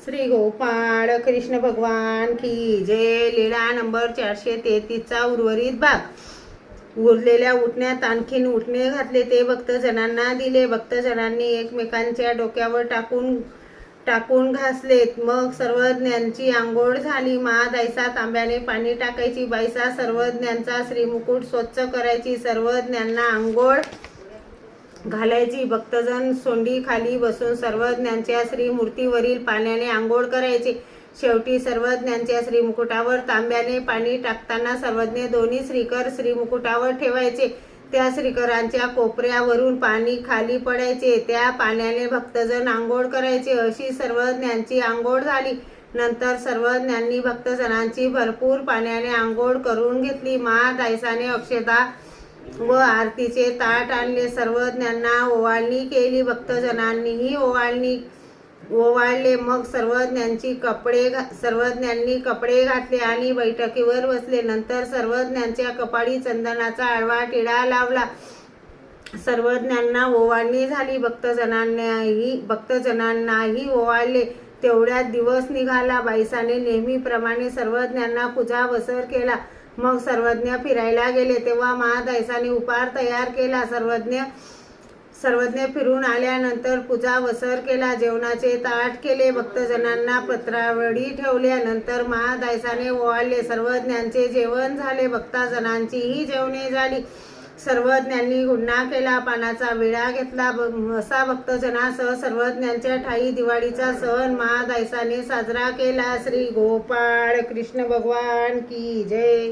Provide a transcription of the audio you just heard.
श्री गोपाळ कृष्ण भगवान की जय. लीळा नंबर 433 चा उर्वरित भाग. उरलेल्या उठण्यात आणखीन उठणे घातले ते भक्तजनांना दिले. भक्तजनांनी एकमेकांच्या डोक्यावर टाकून घासलेत. मग सर्वज्ञांची आंघोळ झाली. महादायसा तांब्याने पाणी टाकायची. बायसा सर्वज्ञांचा श्रीमुकुट स्वच्छ करायची. सर्वज्ञांना आंघोळ घालायची. भक्तजन सोंडी खाली बसून सर्वज्ञांच्या श्रीमूर्तीवरील पाण्याने आंघोळ करायचे. शेवटी सर्वज्ञांच्या श्रीमुकुटावर तांब्याने पाणी टाकताना सर्वज्ञ दोन्ही श्रीकर श्रीमुकुटावर ठेवायचे. त्या श्रीकरांच्या कोपऱ्यावरून पाणी खाली पडायचे. त्या पाण्याने भक्तजन आंघोळ करायचे. अशी सर्वज्ञांची आंघोळ झाली. नंतर सर्वज्ञांनी भक्तजनांची भरपूर पाण्याने आंघोळ करून घेतली. महादायसाने अक्षता व आरतीचे ताट आणले. सर्वज्ञांना ओवाळणी केली. भक्तजनांनीही ओवाळले. मग सर्वज्ञांनी कपडे घातले आणि बैठकीवर बसले. नंतर सर्वज्ञांच्या कपाळी चंदनाचा आडवा टिळा लावला. सर्वज्ञांना ओवाळणी झाली. भक्तजनांनाही ओवाळले. तेवढ्यात दिवस निघाला. बाईसाने नेहमीप्रमाणे सर्वज्ञांना पूजा वसर केला. मग सर्वज्ञ फिरायला गेले. तेव्हा महादायसाने उपार तयार केला. सर्वज्ञ फिरून आल्यानंतर पूजा वसर केला. जेवणाचे ताट केले. भक्तजनांना पत्रावळी ठेवल्या. नंतर महादायसाने ओवाळले. सर्वज्ञांचे जेवण झाले. भक्तजनांचीही जेवणे झाली. सर्वज्ञांनी गुन्हा केला. पानाचा विडा घेतला. असा भक्तजनासह सर्वज्ञांच्या ठायी दिवाळीचा सण महादायसाने साजरा केला. श्री गोपाळ कृष्ण भगवान की जय.